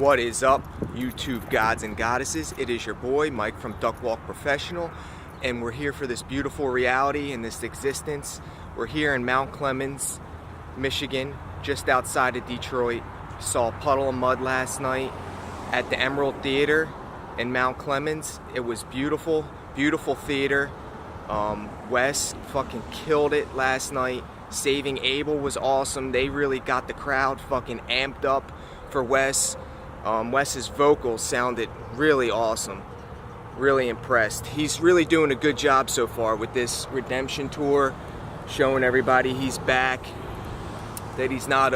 What is up, YouTube gods and goddesses? It is your boy Mike from Duck Walk Professional, and we're here for this beautiful reality and this existence. We're here in Mount Clemens, Michigan, just outside of Detroit. Saw a puddle of mud last night at the Emerald Theater in Mount Clemens. It was beautiful, beautiful theater. Wes fucking killed it last night. Saving Abel was awesome. They really got the crowd fucking amped up for Wes. Wes's vocals sounded really awesome. Really impressed. He's really doing a good job so far with this redemption tour, showing everybody he's back, that he's not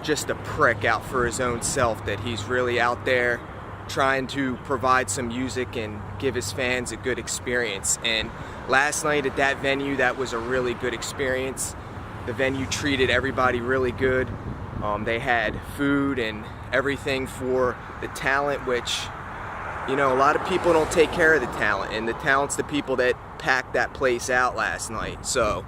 just a prick out for his own self, that he's really out there trying to provide some music and give his fans a good experience. And last night at that venue, that was a really good experience. The venue treated everybody really good. They had food and everything for the talent, which, you know, a lot of people don't take care of the talent, and the talent's the people that packed that place out last night. So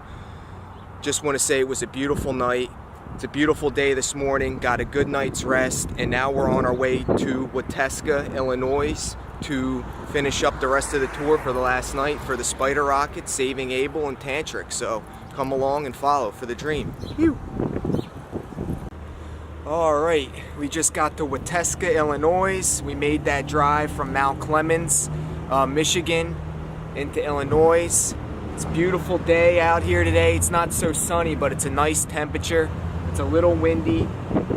just want to say it was a beautiful night. It's a beautiful day this morning. Got a good night's rest, and now we're on our way to Wauteska, Illinois, to finish up the rest of the tour for the last night for the Spider Rocket, Saving Abel, and Tantric. So come along and follow for the dream. Phew. Alright, we just got to Wauteska, Illinois. We made that drive from Mount Clemens, Michigan, into Illinois. It's a beautiful day out here today. It's not so sunny, but it's a nice temperature. It's a little windy.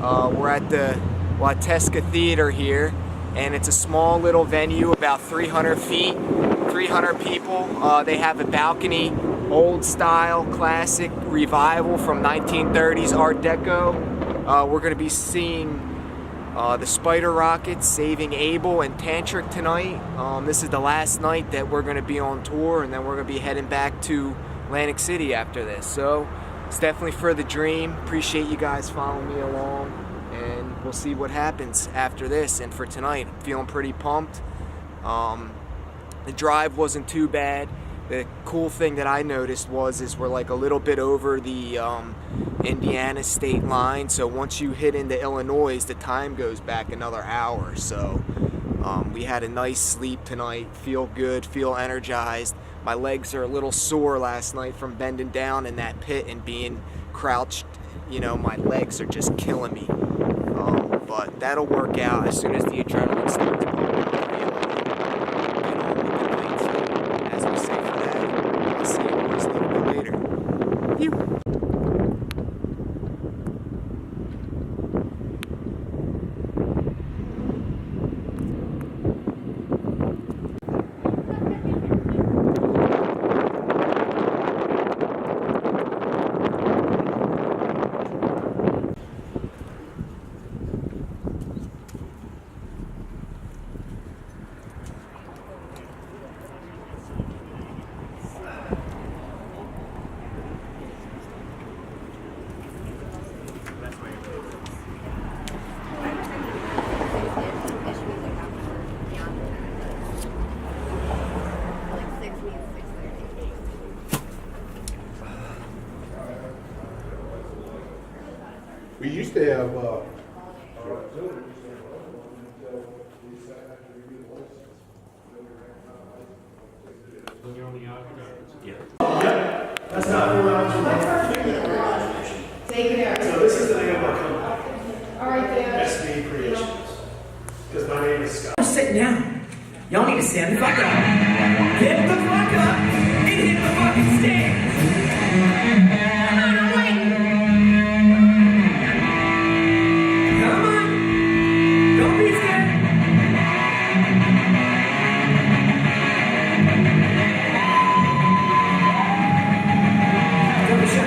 We're at the Wauteska Theater here, and it's a small little venue, about 300 feet, 300 people. They have a balcony, old style, classic revival from 1930s Art Deco. We're going to be seeing the Spider Rocket, Saving Abel, and Tantric tonight. This is the last night that we're going to be on tour, and then we're going to be heading back to Atlantic City after this. So it's definitely for the dream. Appreciate you guys following me along, and we'll see what happens after this. And for tonight, I'm feeling pretty pumped. The drive wasn't too bad. The cool thing that I noticed is we're like a little bit over the Indiana state line, so once you hit into Illinois, the time goes back another hour. So we had a nice sleep tonight, feel good, feel energized. My legs are a little sore last night from bending down in that pit and being crouched. You know, my legs are just killing me. But that'll work out as soon as the adrenaline starts pumping. As we say for that, I'll see you boys a little bit later. Phew. We used to have, That's not who I'm Take it out. So this is the name of our company. All right, Dan. SB Creations. Because my name is Scott. Sit down. Y'all need to stand the fuck up. Get the fuck up and hit the fucking stage. Come on, wait. Come on. Don't be scared. Don't be shy.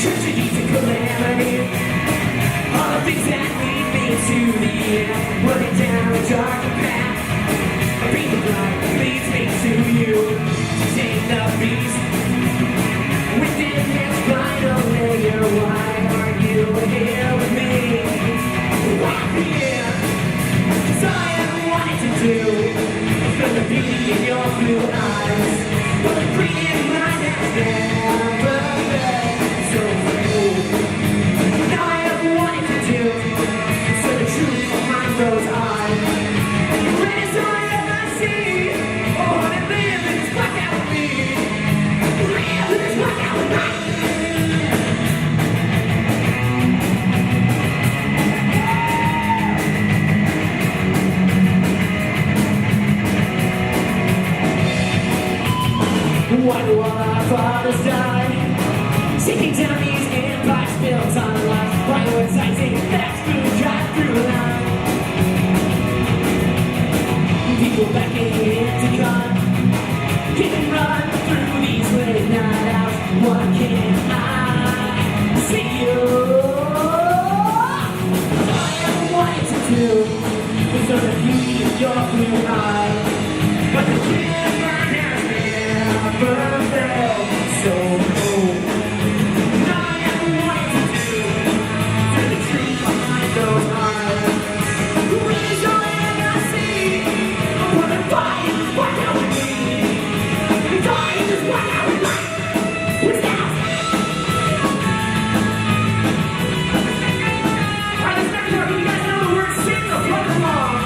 Tragedies and calamity. All the things that we face to the end. Running down a dark path. A beat of light leads me to you. Take advertising fast food drive-through line. People backing into gun, hit and run through these late night hours. Why can't I see you? All I ever wanted to do was learn the beauty of your blue eyes, but the river has never felt so cold. And all I ever wanted to do is learn the truth behind those eyes. When it's all I see, what the fire is what I would need. The fire is what I would like. What's that? Alright, this next part, you guys know the word sing or play along.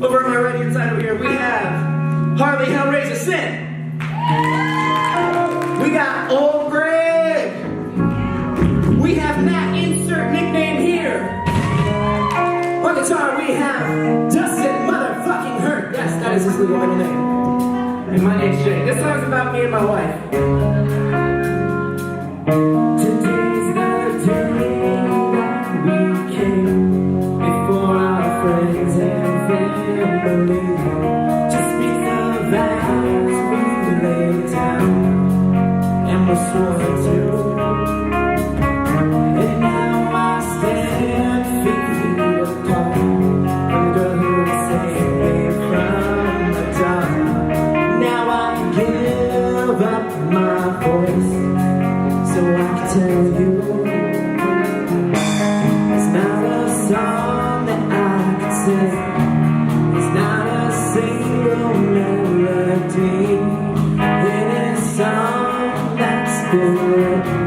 Over on my right hand side over here, we have Harley Hellraiser Sin. We got Old Greg. We have Matt, insert nickname here. On guitar, we have Dustin Motherfucking Hurt. Yes, that is his legal middle name. And my name's Jay. This song's about me and my wife. Today's the day that we came before our friends and family. Just speak the vows we laid down and we swore to. And now I stand 8 feet apart from the girl who saved me from the dark. Now I give up my voice so I can tell you it's not a song that I can sing. It's not a single melody in a song that's been written.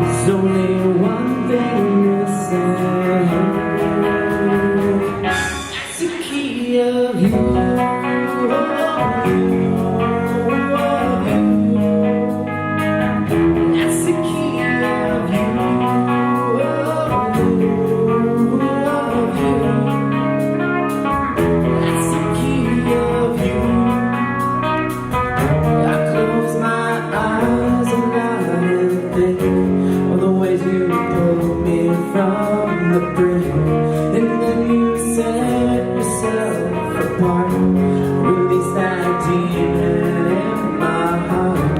There's only one thing missing. That's the key of you. That's the key of you. That's the key of you. I close my eyes and I think of the ways you pulled me from the brink, and then you set yourself apart. Release that demon in my heart.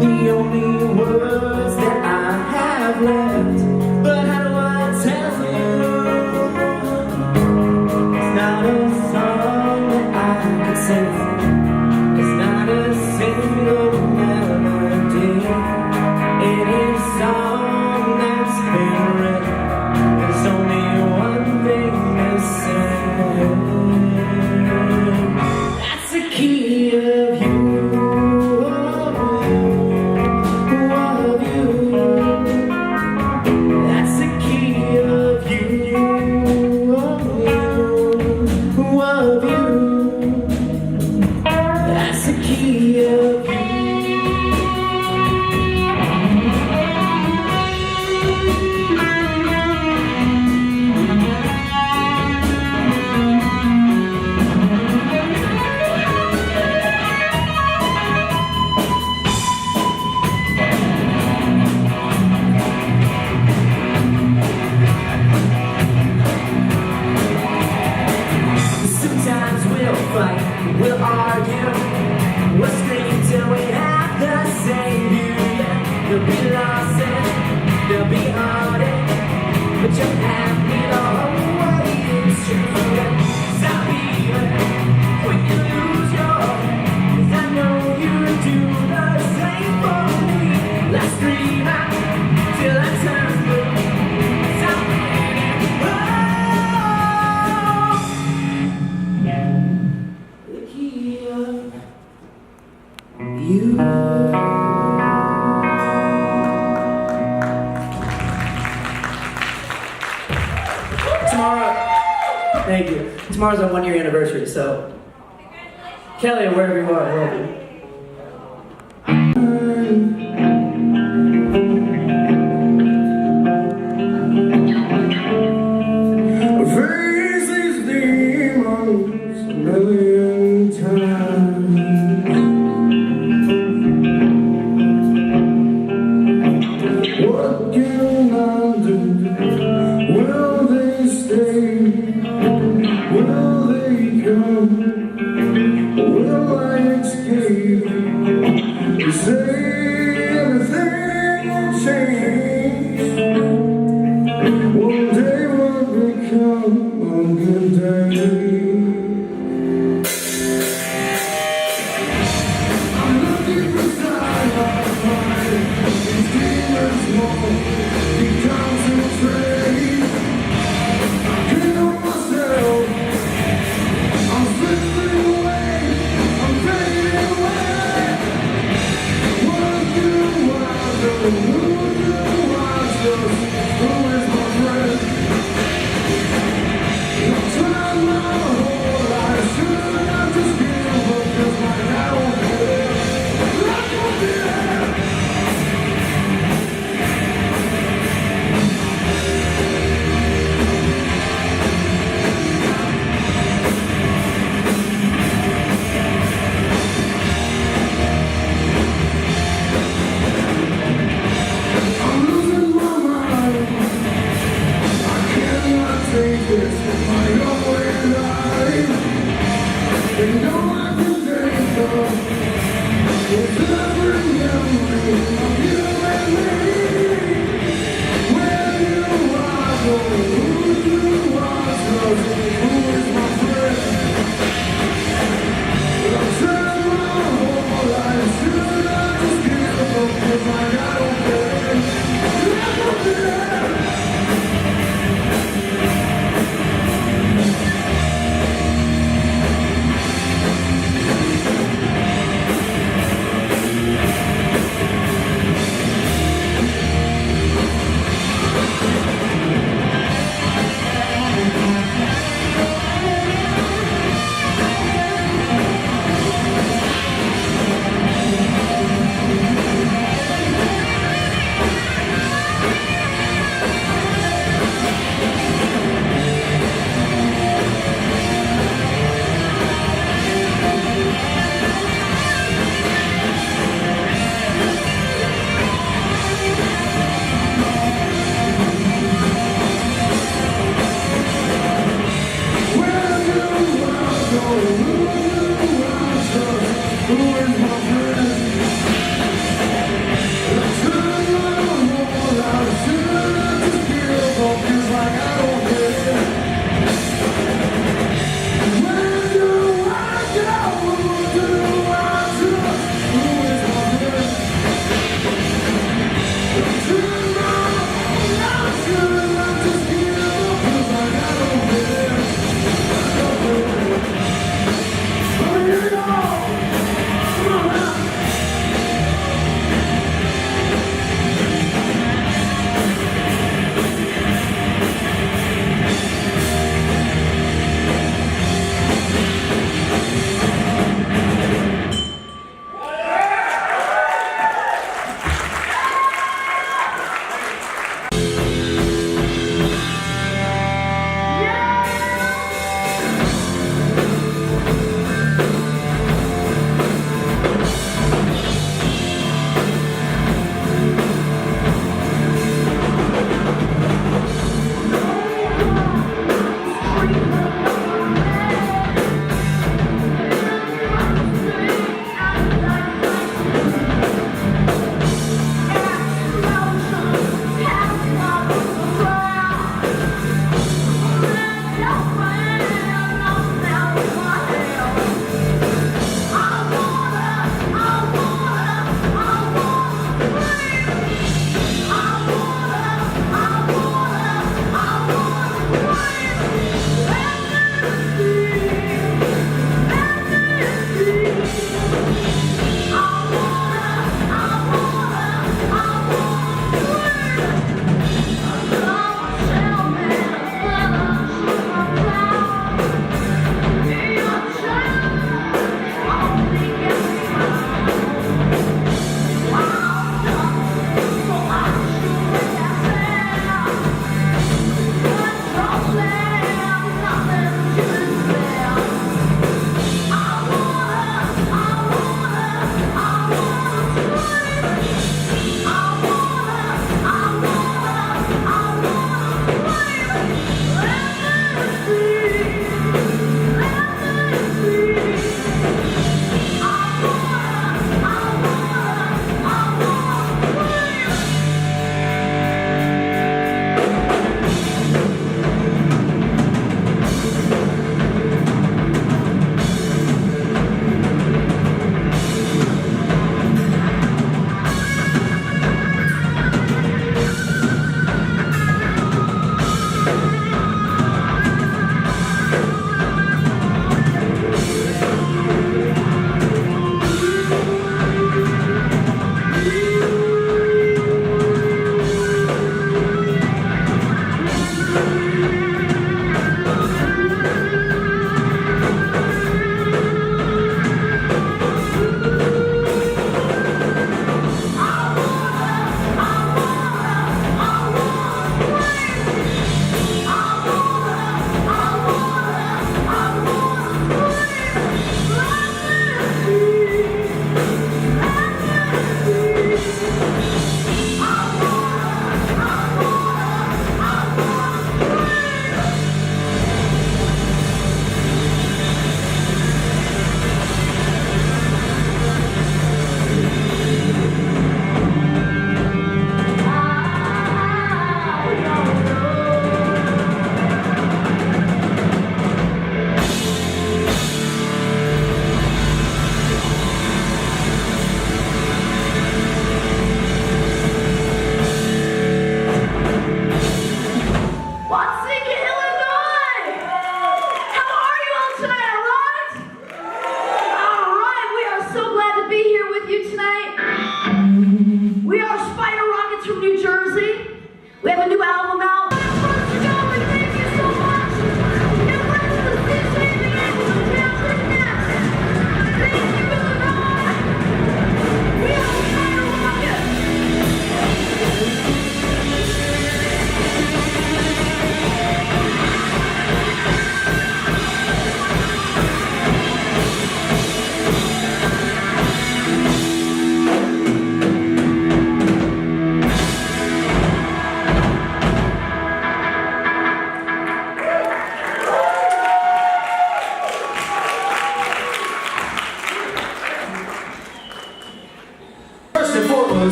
The only words that I have left, but how do I tell you? It's not a song that I can sing. It's not a single melody in a song that's been written. There's only one thing missing. That's the key of you. Of you. That's the key of you. Of you. Thank you. Tomorrow's our 1 year anniversary, so Kelly, or wherever you are, I love you. Face these demons a million times. What can I do? Will they stay? Will they come? Will I escape? They say everything will change. One day will become a good day. I'm looking for signs of mine. These demons won't be concentrated. I can't help myself. I'm slipping away. I'm fading away. What do I do? Who do I trust? Who is my friend? I'm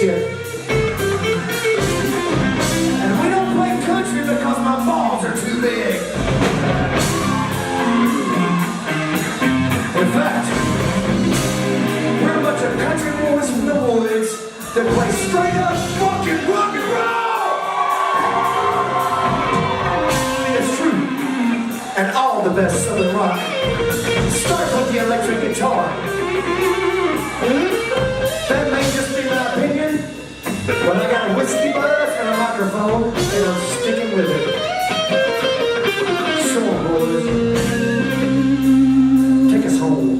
shit. And we don't play country because my balls are too big. In fact, we're a bunch of country boys from the woods that play straight up fucking rock and roll. It's true. And all the best southern rock starts with the electric guitar. That may just be my opinion, but when I got a whiskey buzz and a microphone, and I'm sticking with it. So boys, take us home.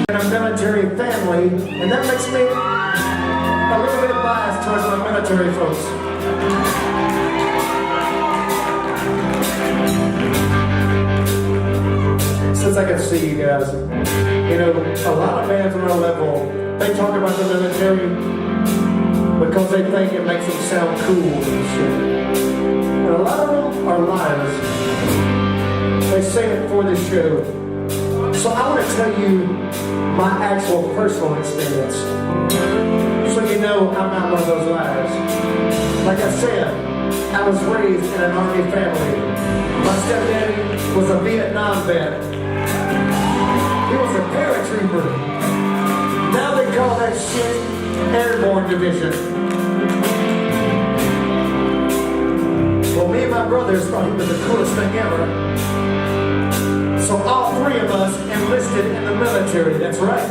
A military family, and that makes me a little bit biased towards my military folks. Since I can see you guys, you know, a lot of bands on our level, they talk about the military because they think it makes them sound cool and shit. And a lot of them are liars. They say it for the show. So I want to tell you my actual personal experience. So you know I'm not one of those liars. Like I said, I was raised in an Army family. My stepdaddy was a Vietnam vet. He was a paratrooper. Now they call that shit Airborne Division. Well, me and my brothers thought he was the coolest thing ever. So all three of us enlisted in the military, that's right.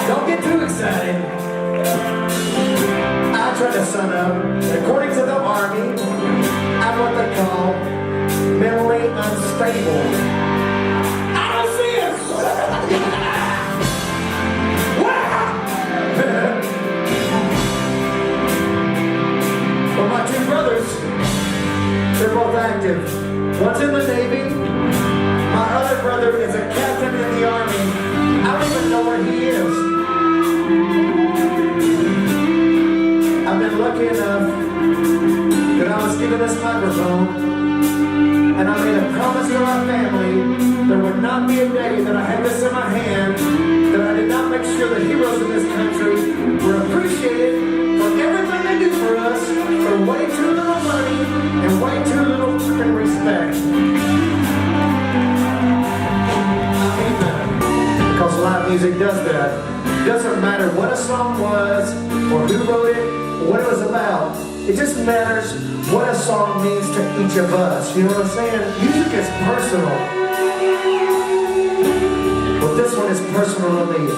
Don't get too excited. I tried to sign up. According to the Army, I'm what they call mentally unstable. I don't see it! Well, my two brothers, they're both active. One's in the Navy. My other brother is a captain in the Army. I don't even know where he is. I've been lucky enough that I was given this microphone, and I made a promise to my family there would not be a day that I had this in my hand that I did not make sure the heroes in this country were appreciated for everything they do for us for way too little money and way too little freaking respect. I mean that. Because live music does that. It doesn't matter what a song was, or who wrote it, or what it was about. It just matters what a song means to each of us. You know what I'm saying? Music is personal. Well, this one is personal to me.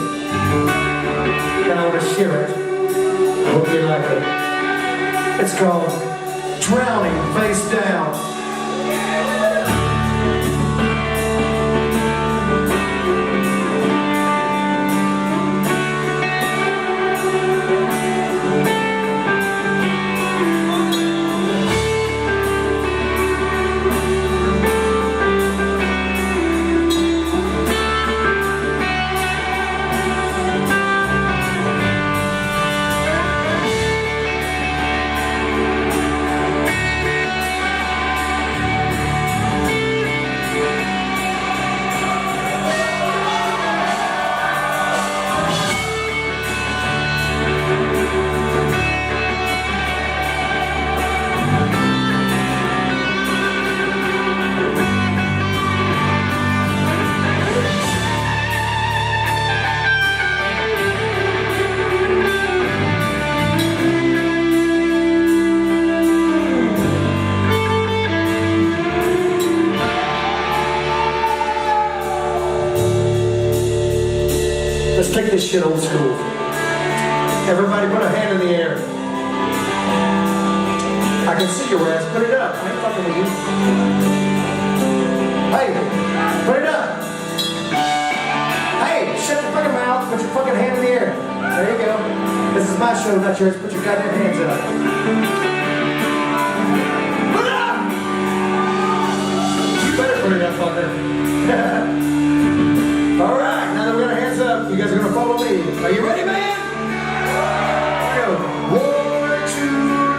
And I want to share it. I hope you like it. It's called Drowning Face Down. Let's take this shit old school. Everybody put a hand in the air. I can see your ass. Put it up. I ain't fucking with you. Hey, put it up. Hey, shut your fucking mouth. Put your fucking hand in the air. There you go. This is my show, not yours. Put your goddamn hands up. Put it up! You better put it up, fucker. All right, now that we got our hands up, you guys are gonna follow me. Are you ready, man? Here we go. 1, 2,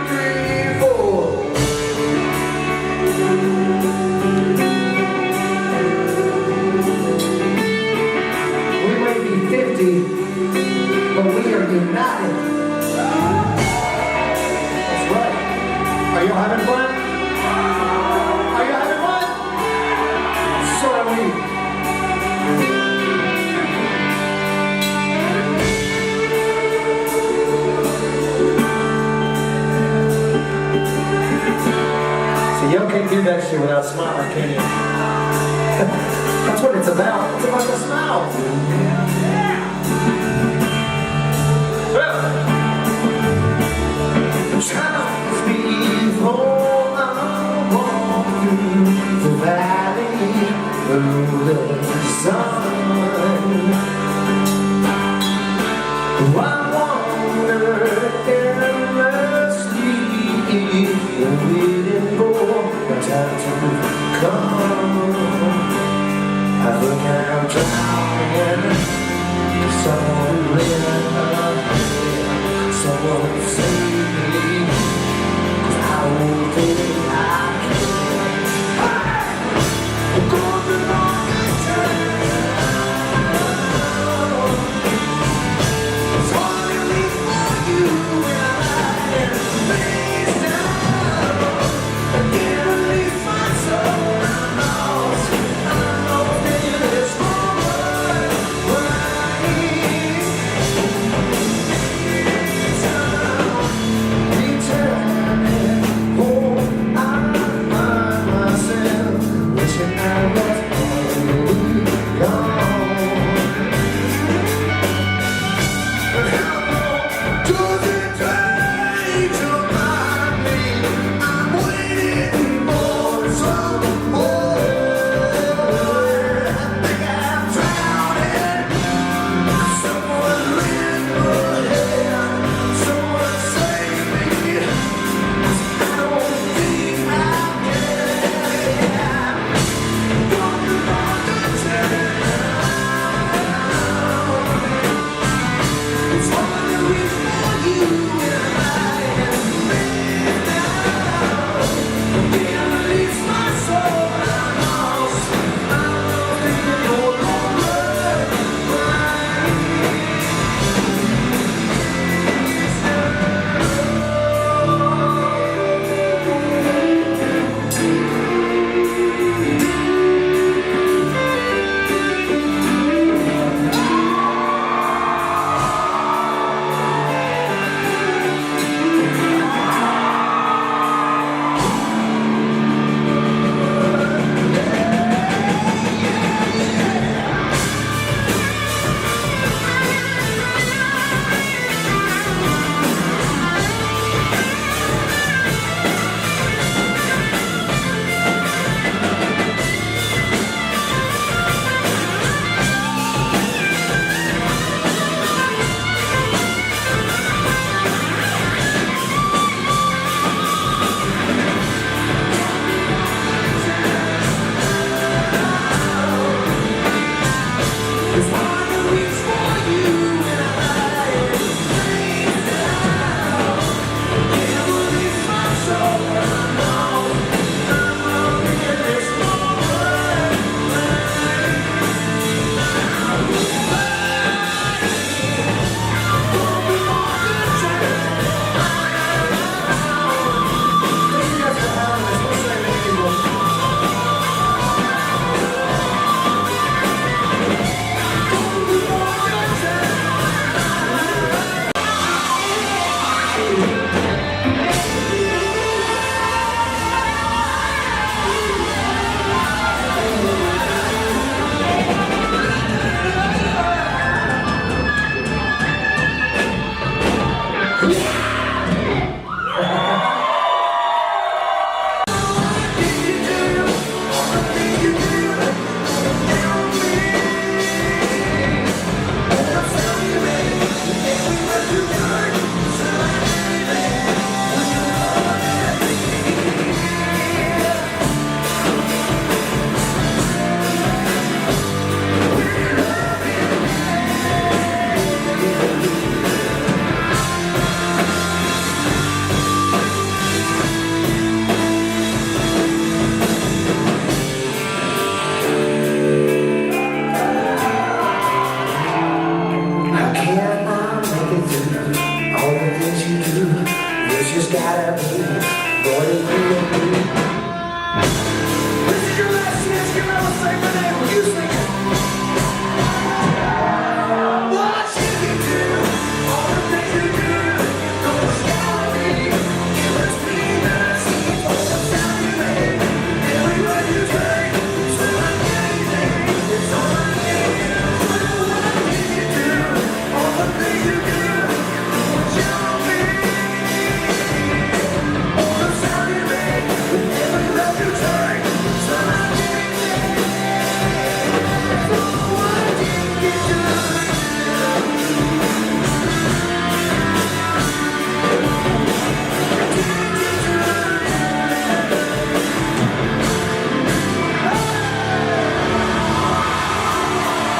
3, 4. having fun? Are you having fun? So are we. So y'all can't do that shit without smiling, can you? That's what it's about. It's about the smile. Times before I walk through the valley of the sun, I wander endlessly, waiting for the time to come. I think I'm drowning, someone live, someone save me, 'cause I won't think I can. I'm going on the town. It's only for you and I am face down. I can't release my soul. I'm lost. I'm lost in this moment. Returning home, I find myself wishing I was already gone. But how long does it take to find me? I'm waiting for someone. I think I'm drowning. Someone lend a hand. Someone save me. I don't think I can. Walking on the town. It's only for you and I am made now. Can't release my soul. I'm lost. I'm lost in your world. It's only for you and I am made now. Can't release my soul. I'm lost. I'm lost in this moment. Walking on the town. Thank you guys for having us. What's that name, people? How can I make it through all the things you do? It's just gotta be This is your last chance, come out and say my name. Will you sing it? What you do, all the things you do, don't shout at me. It was me that I see, all the sound you made, every word you say. So I'm anything, it's all I need. What you do, all the things you do, don't shout at me. All the sound you made, every breath you take. So I'm anything, so what did you do?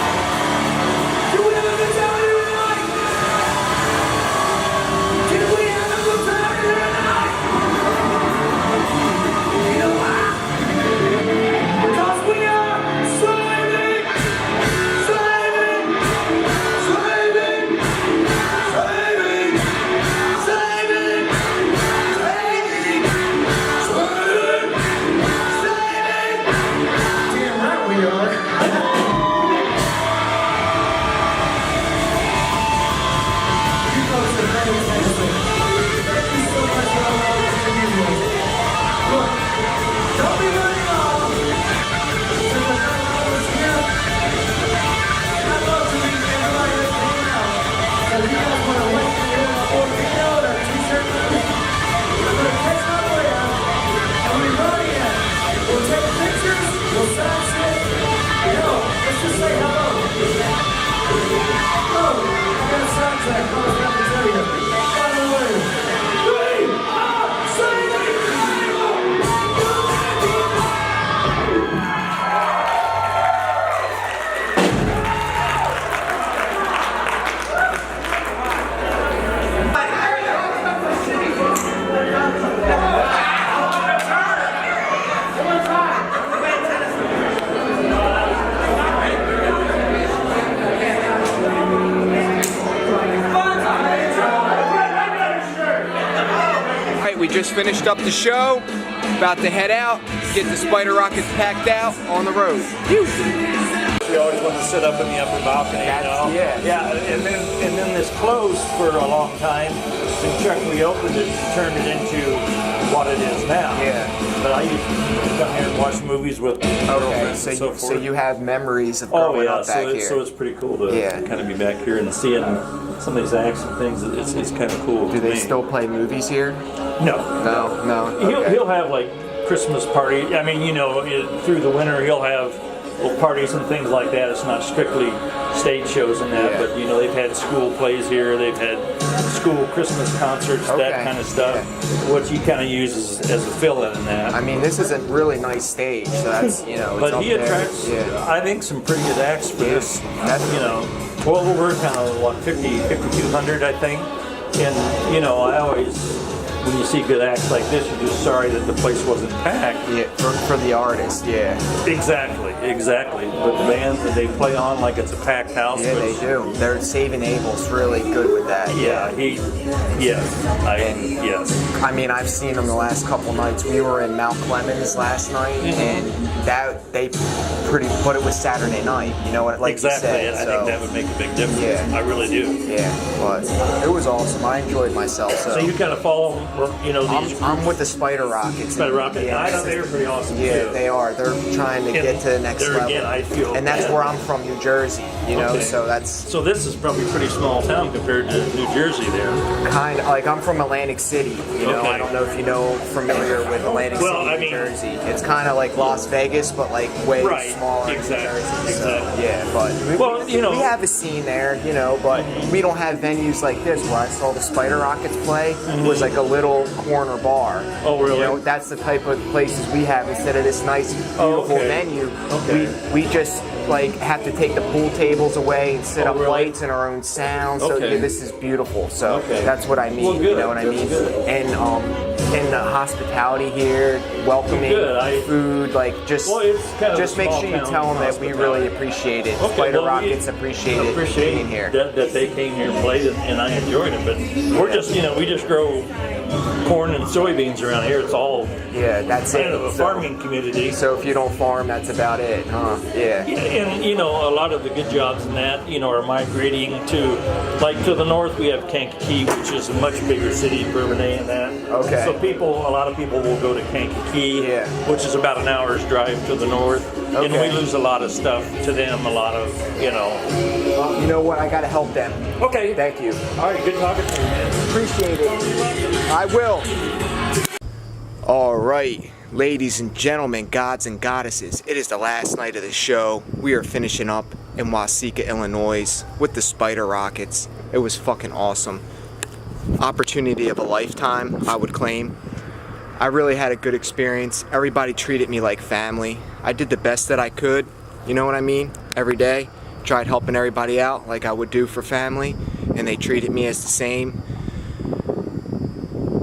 Do we have a good time here tonight? Did we have a good time here tonight? You know why? Because we are slaving, slaving, slaving, slaving, slaving, slaving, slaving, slaving. Damn right we are. You folks are fantastic. Thank you so much for allowing us to be with you. Look, don't be very long. Since the night I was here, I'd love to meet everybody that's hanging out. So if you guys want to wait for me or a keynote or a t-shirt, I'm going to catch my way out and we run in. We'll take pictures, we'll sign shit. You know, let's just say hello. Oh, I got a soundtrack. I was about to tell you. By the way, we are saving All right, we just finished up the show. About to head out, get the Spider Rockets packed out on the road. Phew. We always want to sit up in the upper balcony, you know? Yeah, and then this closed for a long time. Then Chuck reopened it and turned it into what it is now. Yeah. But I used to come here and watch movies with girlfriends and so forth. So you have memories of Oh growing yeah, up back here. so it's pretty cool to Yeah. kind of be back here and seeing some of these acts and things. It's kind of cool. Do to they me. still play movies here? No. No. Okay. He'll have like Christmas party. I mean, you know, through the winter he'll have little parties and things like that. It's not strictly stage shows and that, Yeah. but you know, they've had school plays here. They've had school Christmas concerts, Okay. that kind of stuff. What you kind of use as a fill-in in that. I mean, this is a really nice stage, so that's, you know, it's But up he there. attracts, Yeah. I think, some pretty good acts for Yeah, this. definitely. You know, well, we're kind of what 5,200, I think. And you know, I always, when you see good acts like this, you're just sorry that the place wasn't packed. Yeah, for the artist, yeah. Exactly. But the band that they play on like it's a packed house. Yeah, they which- do. They're Saving Abel's really good with that. Yeah, yes. I mean, I've seen them the last couple nights. We were in Mount Clemens last night, and but it was Saturday night. You know what? Like Exactly, you said, and I so, think that would make a big difference. Yeah. I really do. Yeah, but it was awesome. I enjoyed myself. So, So you kind of follow, you know, these I'm with the Spider Rockets. Spider Rocket. Yeah, I thought they were pretty awesome yeah, too. they are. They're trying to get to the next there level. again, I feel and that's bad. where I'm from, New Jersey. You know, Okay. so that's So this is probably a pretty small town compared to New Jersey there. kind of like I'm from Atlantic City. You know, Okay. I don't know if you know familiar with Atlantic Well, City, I New mean- Jersey. It's kind of like Las Vegas, but like way Right, smaller exactly, in New Jersey. So, exactly. yeah, but Well, you know- we have a scene there, you know, but we don't have venues like this. Where I saw the Spider Rockets play was like a little corner bar. Oh, really? You know, that's the type of places we have instead of this nice, beautiful okay. venue. Okay. We just like have to take the pool tables away and set Oh, up really? lights and our own sound. So Okay. yeah, this is beautiful. So Okay. that's what I mean. Well, You good. know what I That's mean? good. And the hospitality here, welcoming Good. food, like just Well, it's kind of just a make small sure you town tell them that we really hospitality. appreciate it. Okay, Spider well, we Rockets appreciate appreciate being here. that they came here and played it, and I enjoyed it. But we're just, you know, we just grow corn and soybeans around here. It's all Yeah, that's kind it. of a farming community. So if you don't farm, that's about it, huh? Yeah. And you know, a lot of the good jobs in that, you know, are migrating to, like to the north. We have Kankakee, which is a much bigger city, Bourbonnais, and that. Okay. So a lot of people will go to Kankakee, Yeah. which is about an hour's drive to the north, and Okay. we lose a lot of stuff to them. A lot of, you know. You know what? I gotta help them. Okay. Thank you. All right. Good talking to you, man. Appreciate it. I will. All right, ladies and gentlemen, gods and goddesses, it is the last night of the show. We are finishing up in Waseca, Illinois with the Spider Rockets. It was fucking awesome. Opportunity of a lifetime, I would claim. I really had a good experience. Everybody treated me like family. I did the best that I could, you know what I mean? Every day, tried helping everybody out like I would do for family, and they treated me as the same.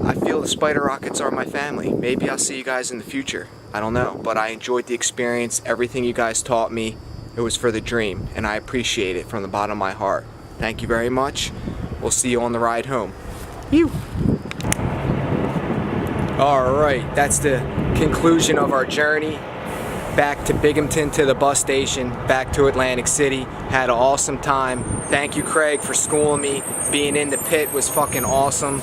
I feel the Spider Rockets are my family. Maybe I'll see you guys in the future. I don't know, but I enjoyed the experience. Everything you guys taught me, it was for the dream, and I appreciate it from the bottom of my heart. Thank you very much. We'll see you on the ride home. You. All right, that's the conclusion of our journey. Back to Binghamton, to the bus station, back to Atlantic City. Had an awesome time. Thank you, Craig, for schooling me. Being in the pit was fucking awesome.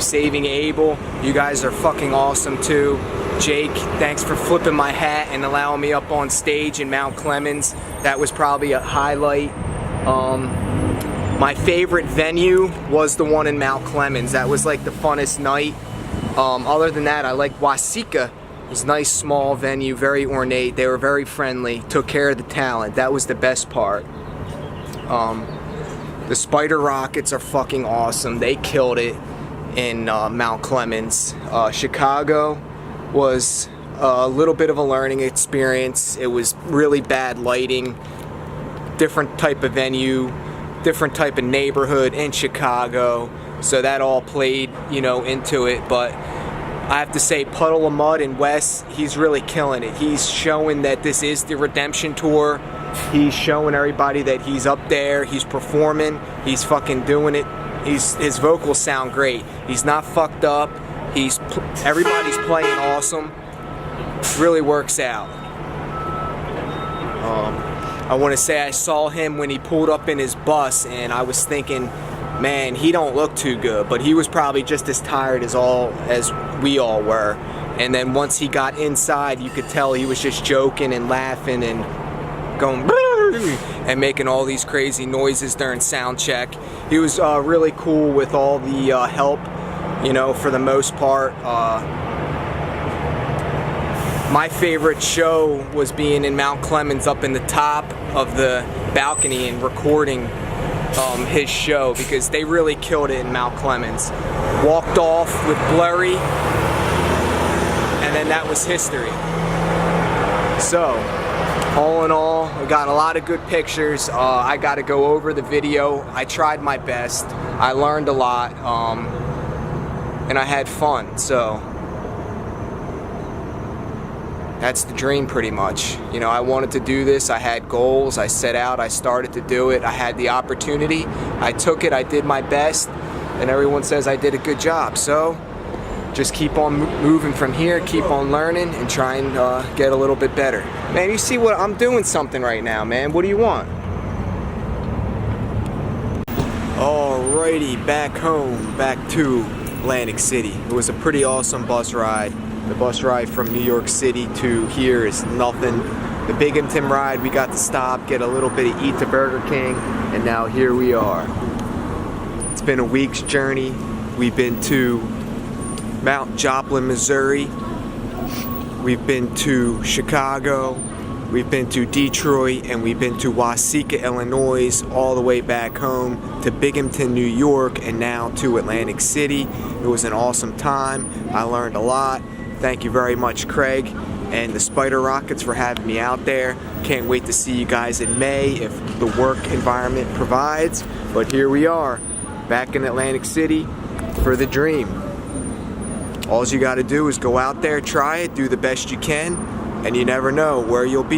Saving Abel, you guys are fucking awesome too. Jake, thanks for flipping my hat and allowing me up on stage in Mount Clemens. That was probably a highlight. My favorite venue was the one in Mount Clemens. That was like the funnest night. Other than that, I like Waseca. It was a nice small venue, very ornate. They were very friendly, took care of the talent. That was the best part. The Spider Rockets are fucking awesome. They killed it in Mount Clemens. Chicago was a little bit of a learning experience. It was really bad lighting, different type of venue, different type of neighborhood in Chicago, so that all played, you know, into it. But I have to say, Puddle of Mud and Wes, he's really killing it. He's showing that this is the redemption tour. He's showing everybody that he's up there, he's performing, he's fucking doing it. His vocals sound great. He's not fucked up. Everybody's playing awesome. Really works out. I want to say I saw him when he pulled up in his bus, and I was thinking, man, he don't look too good. But he was probably just as tired as we all were. And then once he got inside, you could tell he was just joking and laughing and going and making all these crazy noises during sound check. He was really cool with all the help, you know, for the most part. My favorite show was being in Mount Clemens up in the top of the balcony and recording his show, because they really killed it in Mount Clemens. Walked off with Blurry, and then that was history. So, all in all, I got a lot of good pictures. I got to go over the video. I tried my best. I learned a lot, and I had fun. So that's the dream, pretty much. You know, I wanted to do this. I had goals. I set out. I started to do it. I had the opportunity. I took it. I did my best, and everyone says I did a good job. So just keep on moving from here, keep on learning, and try and get a little bit better. Man, you see what I'm doing something right now, man. What do you want? Alrighty, back home, back to Atlantic City. It was a pretty awesome bus ride. The bus ride from New York City to here is nothing. The Binghamton ride, we got to stop, get a little bit of eat to Burger King, and now here we are. It's been a week's journey. We've been to Mount Joplin, Missouri. We've been to Chicago. We've been to Detroit, and we've been to Waseca, Illinois, all the way back home to Binghamton, New York, and now to Atlantic City. It was an awesome time. I learned a lot. Thank you very much, Craig and the Spider Rockets, for having me out there. Can't wait to see you guys in May if the work environment provides. But here we are, back in Atlantic City for the dream. All you got to do is go out there, try it, do the best you can, and you never know where you'll be.